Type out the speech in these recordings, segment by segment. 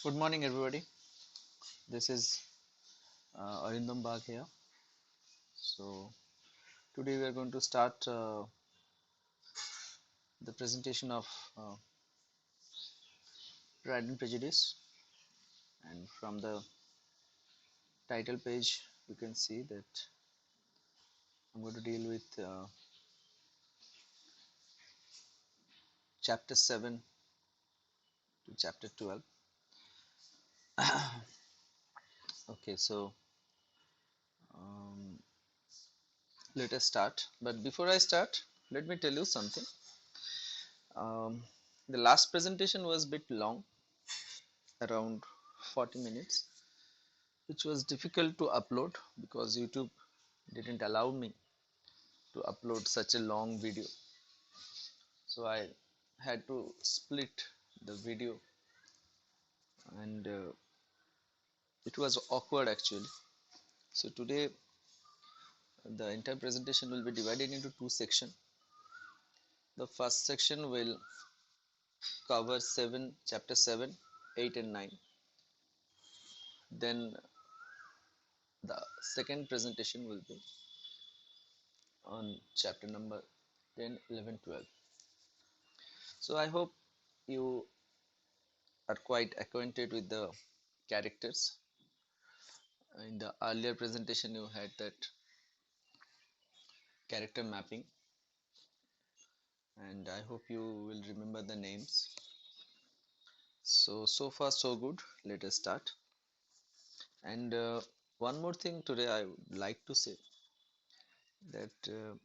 Good morning, everybody. This is Arindam Bagh here. So, today we are going to start the presentation of uh, Pride and Prejudice. And from the title page, you can see that I'm going to deal with chapter 7 to chapter 12. Okay, so um, let us start. But before I start, let me tell you something. Um, the last presentation was a bit long, around 40 minutes, which was difficult to upload because YouTube didn't allow me to upload such a long video. So I had to split the video, and it was awkward actually. So today the entire presentation will be divided into two sections. The first section will cover 7 chapter 7, 8 and 9. Then the second presentation will be on chapter number 10, 11, 12. So I hope you are quite acquainted with the characters. In the earlier presentation you had that character mapping, and I hope you will remember the names. So far so good. Let us start. And one more thing today I would like to say that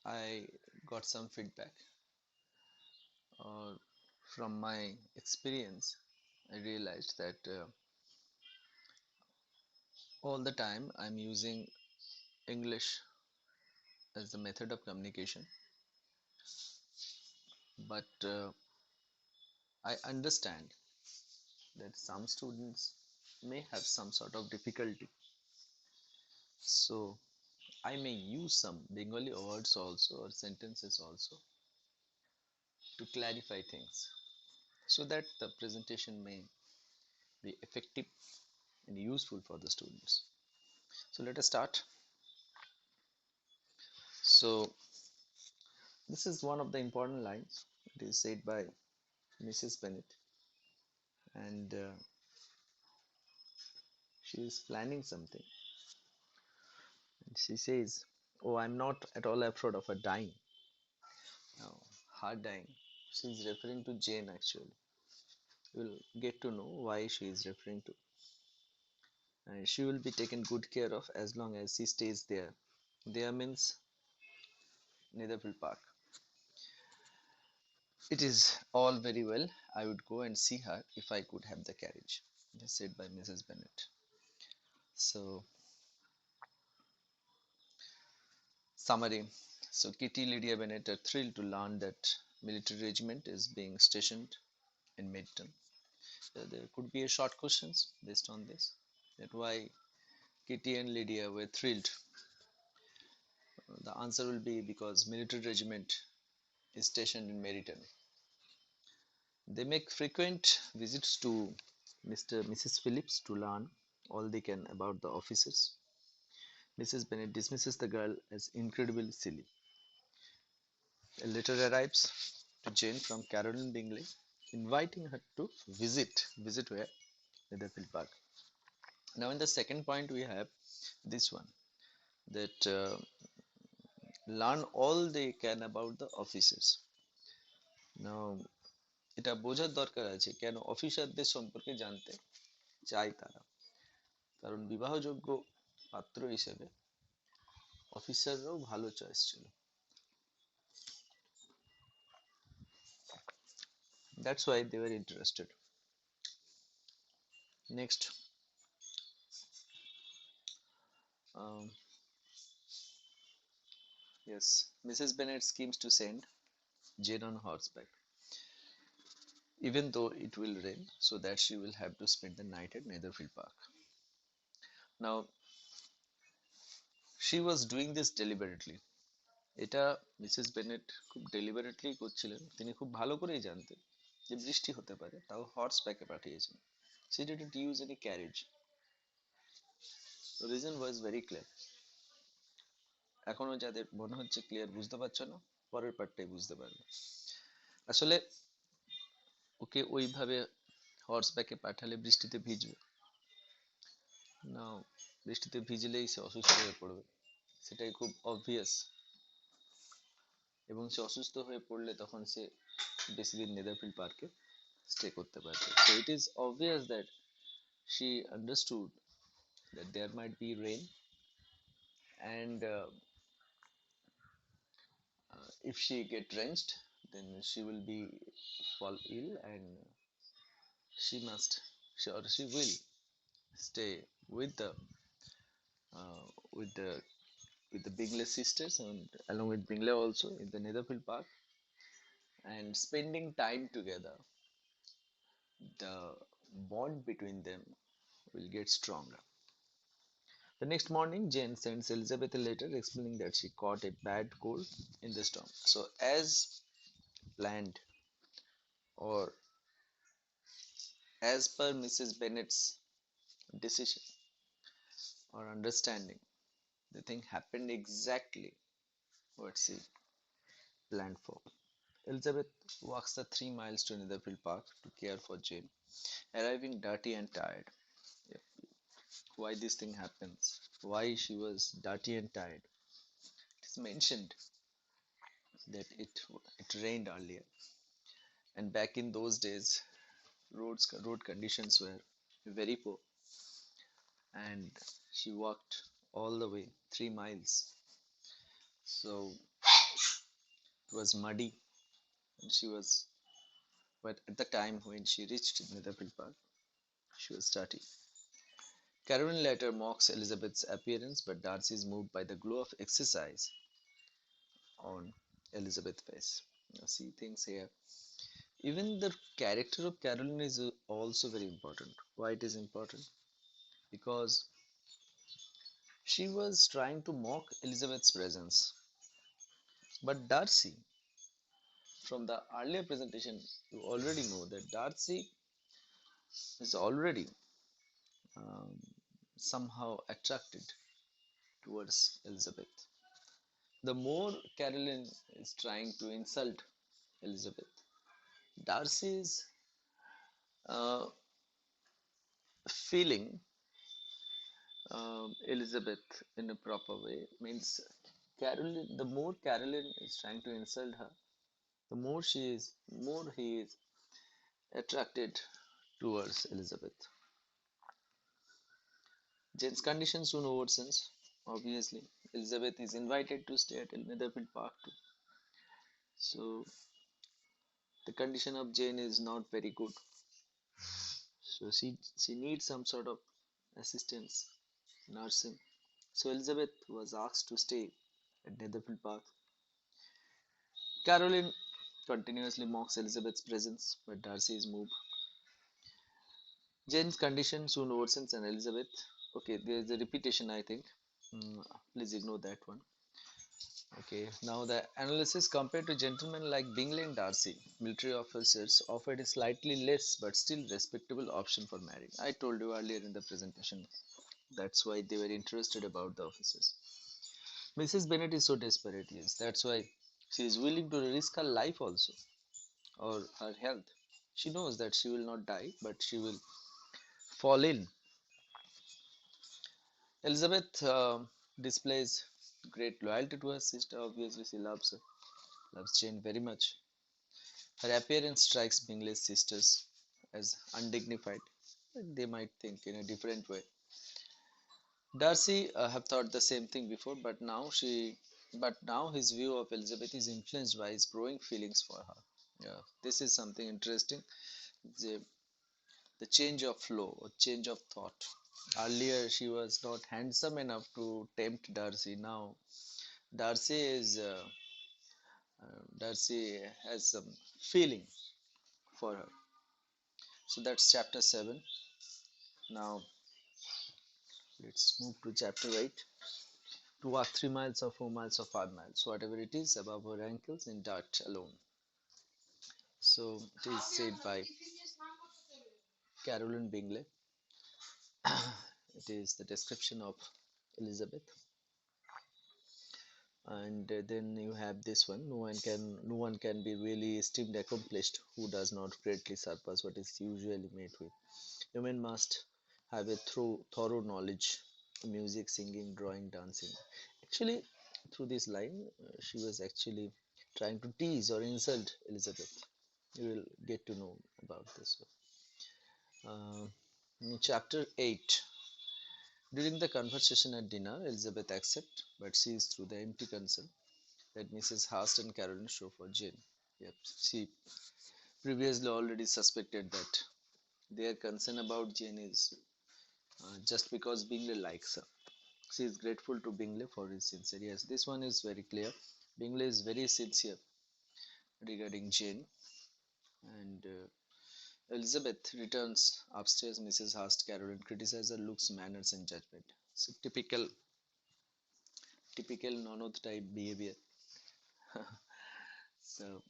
I got some feedback, or from my experience I realized that all the time I'm using English as the method of communication, but I understand that some students may have some sort of difficulty. So I may use some Bengali words also or sentences also to clarify things so that the presentation may be effective and useful for the students. So let us start. So this is one of the important lines. It is said by Mrs. Bennet, and she is planning something. And she says, "Oh, I'm not at all afraid of her dying." Now, her dying. She is referring to Jane actually. We'll get to know why she is referring to. And she will be taken good care of as long as she stays there. There means Netherfield Park. It is all very well. I would go and see her if I could have the carriage, said by Mrs. Bennet. So, summary. So, Kitty Lydia Bennet are thrilled to learn that military regiment is being stationed in Midtown. There could be a short questions based on this. That why Kitty and Lydia were thrilled. The answer will be because military regiment is stationed in Meryton. They make frequent visits to Mr. Mrs. Phillips to learn all they can about the officers. Mrs. Bennet dismisses the girl as incredibly silly. A letter arrives to Jane from Caroline Bingley inviting her to visit where? Netherfield Park. Now in the second point we have this one, that learn all they can about the officers. Now এটা বোঝার দরকার আছে কেন অফিসারদের সম্পর্কে জানতে চায় তারা, কারণ বিবাহযোগ্য পাত্র হিসেবে অফিসাররাও ভালো চয়েস ছিল। That's why they were interested. Next, um, yes, Mrs. Bennet schemes to send Jane on horseback, even though it will rain, so that she will have to spend the night at Netherfield Park. Now, she was doing this deliberately. এটা Mrs Bennett খুব deliberately করছিলেন, তিনি খুব ভালো করেই জানতেন যে বৃষ্টি হতে পারে, তাও হর্স ব্যাকে পাঠিয়েছেন। She didn't use any carriage. The reason was very clear. এখনো যাদের মনে হচ্ছে ক্লিয়ার বুঝতে পারছো না, পরের পার্টটাই বুঝতে পারবে। আসলে ওকে ওইভাবে হর্স ব্যাকে পাঠালে বৃষ্টিতে ভিজবে না, বৃষ্টিতে ভিজলেই সে অসুস্থ হয়ে পড়বে, সেটাই খুব অবভিয়াস। এবং সে অসুস্থ হয়ে পড়লে তখন সে বেশি দিন নেদারফিল্ড পার্কে স্টে করতে পারবে। So it is obvious that she understood that there might be rain, and if she get drenched, then she will be fall ill, and she will stay uh, with the with the Bingley sisters, and along with Bingley also in the Netherfield Park, and spending time together, the bond between them will get stronger. The next morning, Jane sends Elizabeth a letter explaining that she caught a bad cold in the storm. So, as planned, or as per Mrs. Bennet's decision or understanding, the thing happened exactly what she planned for. Elizabeth walks the 3 miles to Netherfield Park to care for Jane, arriving dirty and tired. Yep. Why this thing happens? Why she was dirty and tired? It is mentioned that it rained earlier, and back in those days, road conditions were very poor, and she walked all the way 3 miles. So it was muddy, and she was. But at the time when she reached Netherfield Park, she was dirty. Caroline later mocks Elizabeth's appearance, but Darcy is moved by the glow of exercise on Elizabeth's face. Now, see things here. Even the character of Caroline is also very important. Why it is important? Because she was trying to mock Elizabeth's presence. But Darcy, from the earlier presentation, you already know that Darcy is already um, somehow attracted towards Elizabeth. The more Caroline is trying to insult Elizabeth, Darcy is uh, feeling Elizabeth in a proper way. Means Caroline, the more Caroline is trying to insult her, the more he is attracted towards Elizabeth. Jane's condition soon worsens. Obviously, Elizabeth is invited to stay at Netherfield Park too. So the condition of Jane is not very good. So she needs some sort of assistance, nursing. So Elizabeth was asked to stay at Netherfield Park. Caroline continuously mocks Elizabeth's presence, but Darcy is moved. Jane's condition soon worsens, and Elizabeth. Okay, there is a repetition, I think. Please ignore that one. Okay, now the analysis compared to gentlemen like Bingley and Darcy, military officers offered a slightly less but still respectable option for marrying. I told you earlier in the presentation. That's why they were interested about the officers. Mrs. Bennet is so desperate, yes. That's why she is willing to risk her life also, or her health. She knows that she will not die, but she will fall in. Elizabeth displays great loyalty to her sister. Obviously, she loves Jane very much. Her appearance strikes Bingley's sisters as undignified. They might think in a different way. Darcy have thought the same thing before, but now his view of Elizabeth is influenced by his growing feelings for her. Yeah, this is something interesting. The, the change of flow or change of thought. Earlier, she was not handsome enough to tempt Darcy. Now, Darcy is Darcy has some feeling for her. So that's chapter 7. Now, let's move to chapter 8. To walk 3 miles or 4 miles or 5 miles, whatever it is, above her ankles in dirt alone. So it is said by Carolyn Bingley. It is the description of Elizabeth. And then you have this one: no one can be really esteemed accomplished who does not greatly surpass what is usually met with. Women must have a thorough knowledge: music, singing, drawing, dancing. Actually, through this line, she was actually trying to tease or insult Elizabeth. You will get to know about this one. In chapter 8, during the conversation at dinner, Elizabeth accepts, but sees through the empty concern that Mrs. Hurst and Caroline show for Jane. Yep, she previously already suspected that their concern about Jane is just because Bingley likes her. She is grateful to Bingley for his sincerity. Yes, this one is very clear. Bingley is very sincere regarding Jane, and Elizabeth returns upstairs. Mrs. Hurst, Caroline criticizes her looks, manners, and judgment. So typical nonod type behavior. So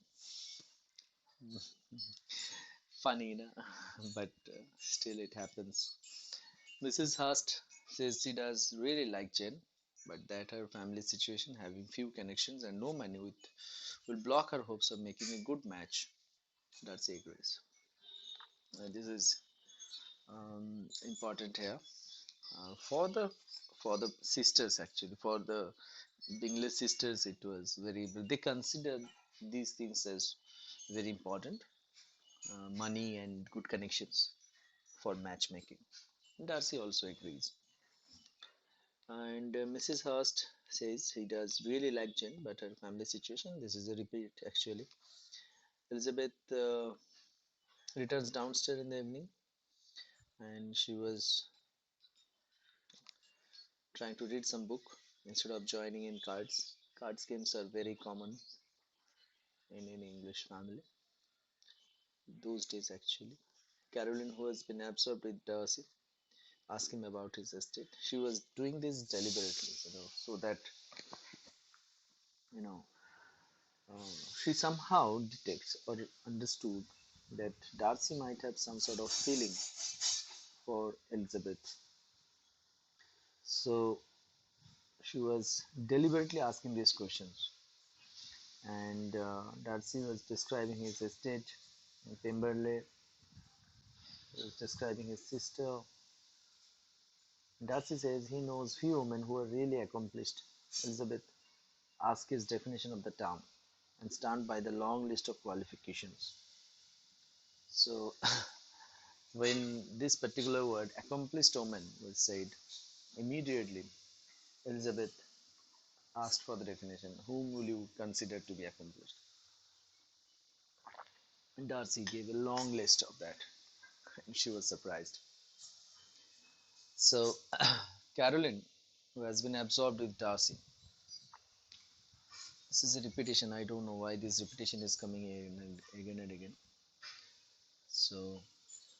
funny, no? But still it happens. Mrs. Hurst says she does really like Jane, but that her family situation, having few connections and no money, will block her hopes of making a good match. Darcy agrees. This is important here uh, for the for the sisters. Actually, for the Bingley sisters, it was very. They considered these things as very important: money and good connections for matchmaking. Darcy also agrees. And Mrs. Hurst says he does really like Jane, but her family situation, this is a repeat actually. Elizabeth returns downstairs in the evening, and she was trying to read some book instead of joining in cards. Cards games are very common in any English family those days actually. Caroline, who has been absorbed with Darcy, asked him about his estate. She was doing this deliberately, so that you know she somehow detects or understood that Darcy might have some sort of feeling for Elizabeth. So she was deliberately asking these questions. And Darcy was describing his estate in Pemberley, he was describing his sister. Darcy says he knows few women who are really accomplished. Elizabeth asks his definition of the term and stand by the long list of qualifications. So when this particular word accomplished woman was said, immediately Elizabeth asked for the definition. Whom will you consider to be accomplished? And Darcy gave a long list of that, and she was surprised. So, Caroline, who has been absorbed with Darcy, this is a repetition. I don't know why this repetition is coming again and again. So,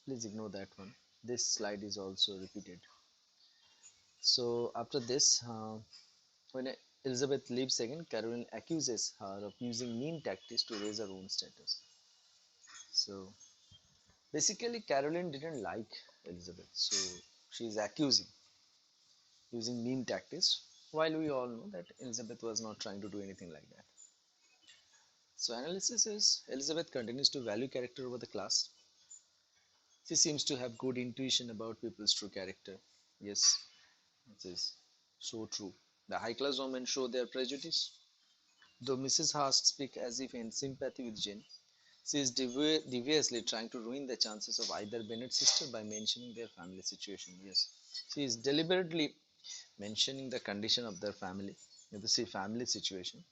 please ignore that one. This slide is also repeated. So, after this, when Elizabeth leaves again, Caroline accuses her of using mean tactics to raise her own status. So, basically, Caroline didn't like Elizabeth, so she is accusing using mean tactics, while we all know that Elizabeth was not trying to do anything like that. So, analysis is Elizabeth continues to value character over the class. She seems to have good intuition about people's true character. Yes, it is so true. The high class women show their prejudice. Though Mrs. Hurst speaks as if in sympathy with Jane, she is deviously trying to ruin the chances of either Bennet's sister by mentioning their family situation. Yes, she is deliberately mentioning the condition of their family, the family situation,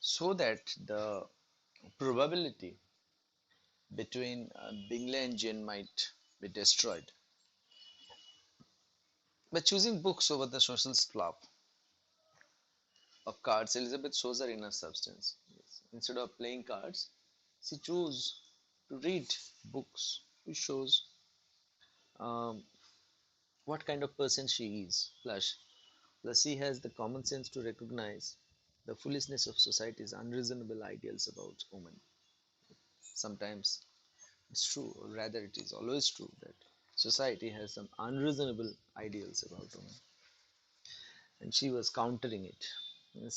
so that the probability between Bingley and Jane might be destroyed. By choosing books over the social fluff of cards, Elizabeth shows her inner substance. Yes. Instead of playing cards, she chose to read books, which shows um, what kind of person she is. Plus, she has the common sense to recognize the foolishness of society's unreasonable ideals about women. sometimes it's true, or rather, it is always true that society has some unreasonable ideals about women, and she was countering it.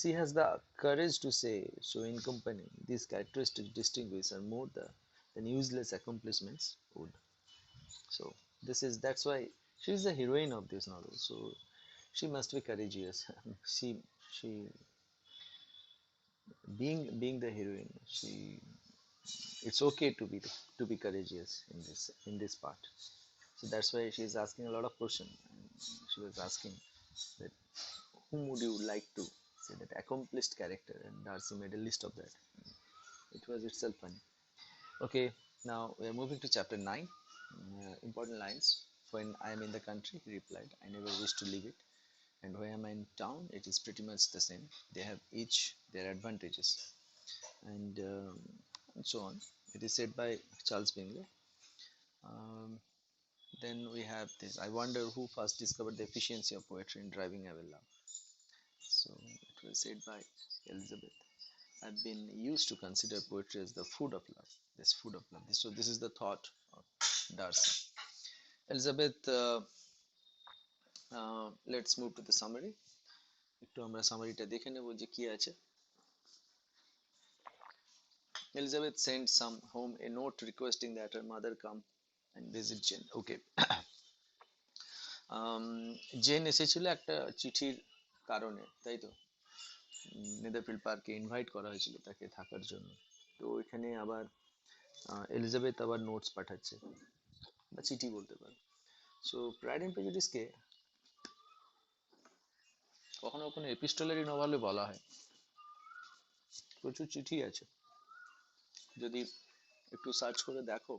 She has the courage to say, so in company, these characteristics distinguish her more than useless accomplishments would. So that's why she is the heroine of this novel. So she must be courageous. she she being the heroine, she it's okay to be courageous in this part. So that's why she is asking a lot of questions. She was asking that whom would you like to say that accomplished character, and Darcy made a list of that. It was itself funny. Okay, now we are moving to chapter 9. Important lines. When I am in the country, he replied, I never wish to leave it, and when I am in town, it is pretty much the same. They have each their advantages, and so on. It is said by Charles Bingley. Um, then we have this. I wonder who first discovered the efficiency of poetry in driving away love. So it was said by Elizabeth. I've been used to consider poetry as the food of love. This food of love. So this is the thought of Darcy. Elizabeth, let's move to the summary. একটু আমরা সামারিটা দেখে নেব যে কি আছে. Elizabeth sent some home a note requesting that her mother come and visit Jane. Okay. Jane এসেছিল একটা চিঠির কারণে, তাই তো? নেদারফিল্ড পার্কে ইনভাইট করা হয়েছিল তাকে থাকার জন্য। তো ওইখানে আবার এলিজাবেথ আবার নোটস পাঠাচ্ছে বা চিঠি বলতে পারো। সো প্রাইড অ্যান্ড প্রেজুডিসকে কখনো কখনো এপিস্টোলারি নভেলে বলা হয়। প্রচুর চিঠি আছে, যদি একটু সার্চ করে দেখো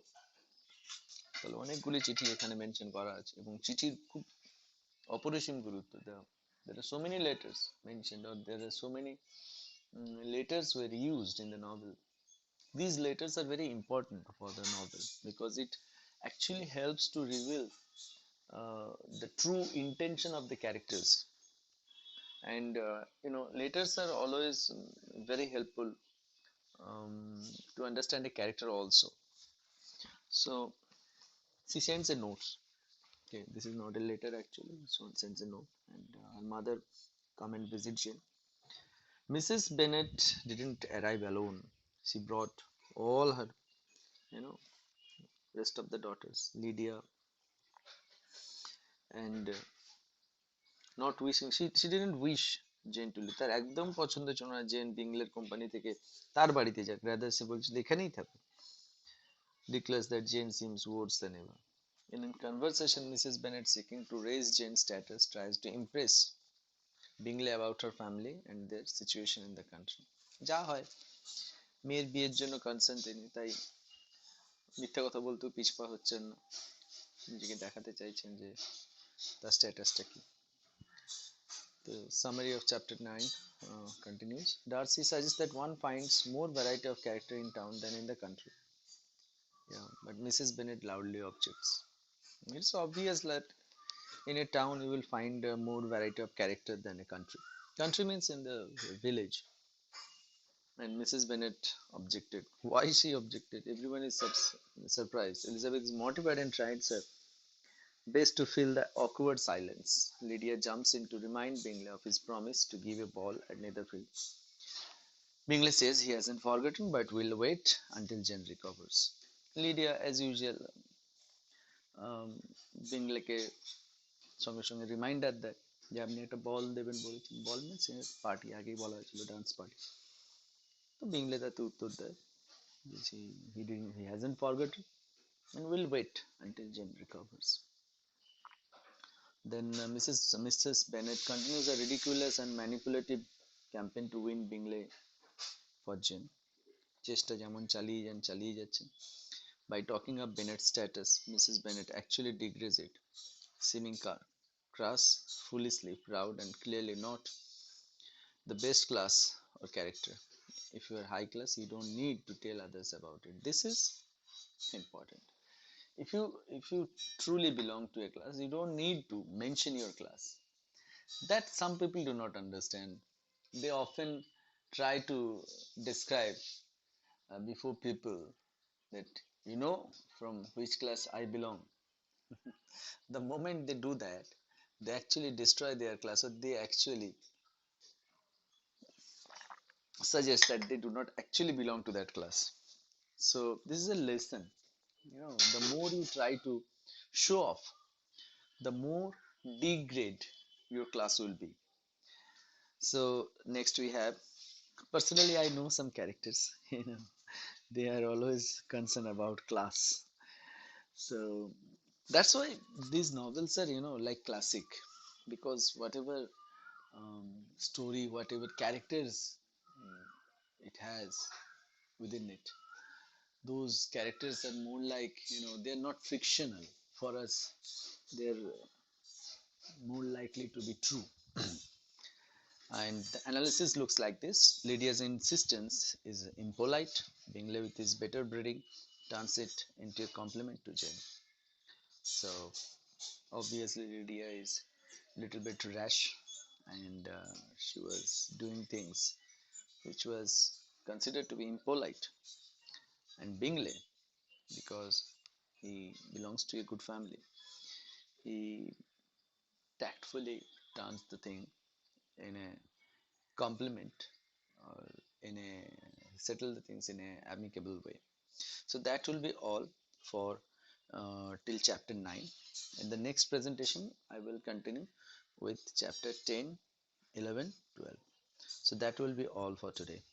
তাহলে অনেকগুলি চিঠি এখানে মেনশন করা আছে, এবং চিঠির খুব অপরিসীম গুরুত্ব দেওয়া। There are so many letters mentioned, or there are so many letters were used in the novel. These letters are very important for the novel because it actually helps to reveal uh, the true intention of the characters. And letters are always very helpful to understand a character also. So she sends a note. Okay, this is not a letter actually. So sends a note, and her mother come and visit Jane. Mrs. Bennet didn't arrive alone. She brought all her, you know, rest of the daughters, Lydia, and not wishing. She didn't wish Jane to leave. তার একদম পছন্দ ছিল না gen বিংলের company থেকে তার বাড়িতে যাক, rather সে বলছিল এখানেই থাকো। Declares that Jane seems worse than ever. In a conversation, Mrs. Bennet, seeking to raise Jane's status, tries to impress Bingley about her family and their situation in the country. যা হয়, মেয়ের বিয়ের জন্য concern তিনি, তাই মিথ্যা কথা বলতেও পিছপা হচ্ছেন না, নিজেকে দেখাতে চাইছেন যে তার স্ট্যাটাসটা কি। The summary of chapter 9 continues. Darcy suggests that one finds more variety of character in town than in the country. Yeah, but Mrs. Bennet loudly objects. It's obvious that in a town you will find more variety of character than a country. Country means in the village. And Mrs. Bennet objected. Why she objected? Everyone is surprised. Elizabeth is mortified and tries her best to fill the awkward silence. Lydia jumps in to remind Bingley of his promise to give a ball at Netherfield. Bingley says he hasn't forgotten but will wait until Jane recovers. Lydia, as usual, um, বিংলেকে সঙ্গে সঙ্গে reminder দেয় যে আপনি একটা বল দেবেন বলেছেন। বল means party, আগেই বলা হয়েছিল ডান্স পার্টি। তো বিংলে তাতে উত্তর দেয় যে he hasn't forgotten and will wait until Jane recovers. Then Mrs. Bennet continues a ridiculous and manipulative campaign to win Bingley for Jane. চেষ্টা যেমন চালিয়ে যাচ্ছেন. By talking up Bennet's status, Mrs. Bennet actually degrades it, seeming crass, foolishly proud, and clearly not the best class or character. If you are high class, you don't need to tell others about it. This is important. If you truly belong to a class, you don't need to mention your class. That some people do not understand. They often try to describe before people that you know from which class I belong. The moment they do that, they actually destroy their class, or they actually suggest that they do not actually belong to that class. So this is a lesson. The more you try to show off, the more degrade your class will be. So next we have, personally I know some characters, they are always concerned about class. So that's why these novels are, like classic, because whatever story, whatever characters it has within it, those characters are more like, they're not fictional for us, they're more likely to be true. And the analysis looks like this: Lydia's insistence is impolite. Bingley, with his better breeding, turns it into a compliment to Jane. So obviously, Lydia is a little bit rash, and she was doing things which was considered to be impolite. And Bingley, because he belongs to a good family, he tactfully turns the thing in a compliment, or in a settle the things in a amicable way. So that will be all for till chapter 9. In the next presentation I will continue with chapter 10, 11, 12. So that will be all for today.